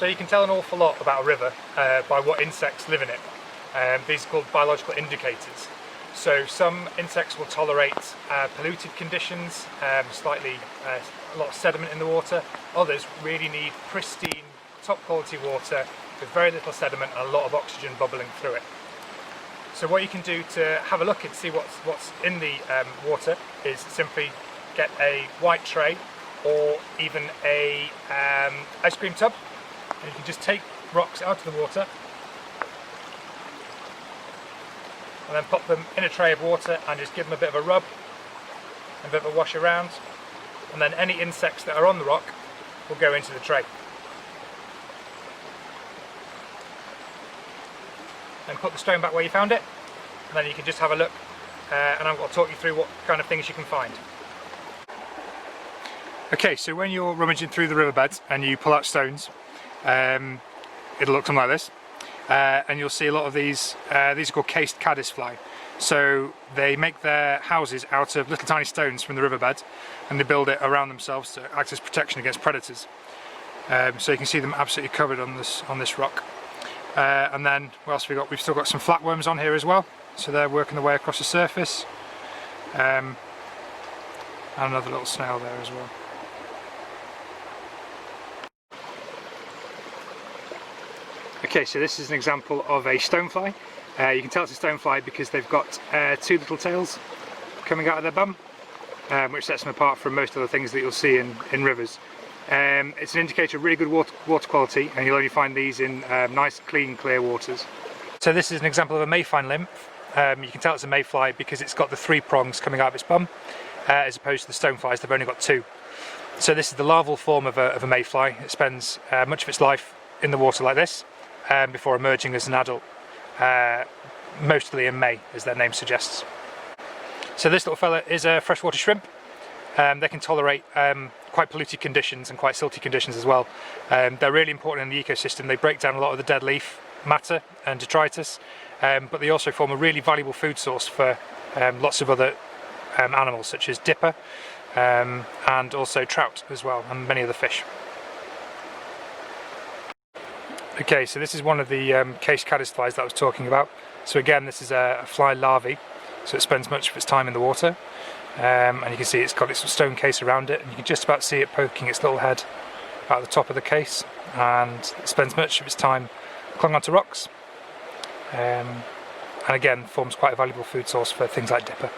So you can tell an awful lot about a river by what insects live in it. These are called biological indicators. So some insects will tolerate polluted conditions, a lot of sediment in the water. Others really need pristine, top quality water with very little sediment and a lot of oxygen bubbling through it. So what you can do to have a look and see what's in the water is simply get a white tray or even a ice cream tub, and you can just take rocks out of the water and then pop them in a tray of water and just give them a bit of a rub and a bit of a wash around, and then any insects that are on the rock will go into the tray. And put the stone back where you found it, and then you can just have a look and I'm going to talk you through what kind of things you can find. Okay, so when you're rummaging through the riverbeds and you pull out stones, it'll look something like this, and you'll see a lot of these are called cased caddisfly. So they make their houses out of little tiny stones from the riverbed, and they build it around themselves to act as protection against predators. So you can see them absolutely covered on this rock. And then what else have we got? We've still got some flatworms on here as well, so they're working their way across the surface, and another little snail there as well. Okay, so this is an example of a stonefly. You can tell it's a stonefly because they've got two little tails coming out of their bum, which sets them apart from most other things that you'll see in rivers. It's an indicator of really good water quality, and you'll only find these in nice, clean, clear waters. So this is an example of a mayfly nymph. You can tell it's a mayfly because it's got the three prongs coming out of its bum, as opposed to the stoneflies, they've only got two. So this is the larval form of a mayfly. It spends much of its life in the water like this, before emerging as an adult, mostly in May, as their name suggests. So this little fella is a freshwater shrimp. They can tolerate quite polluted conditions and quite silty conditions as well. They're really important in the ecosystem. They break down a lot of the dead leaf matter and detritus, but they also form a really valuable food source for lots of other animals such as dipper and also trout as well, and many other fish. Okay, so this is one of the cased caddisflies that I was talking about. So again, this is a fly larvae, so it spends much of its time in the water. And you can see it's got its stone case around it, and you can just about see it poking its little head out the top of the case, and it spends much of its time clung onto rocks, and again forms quite a valuable food source for things like dipper.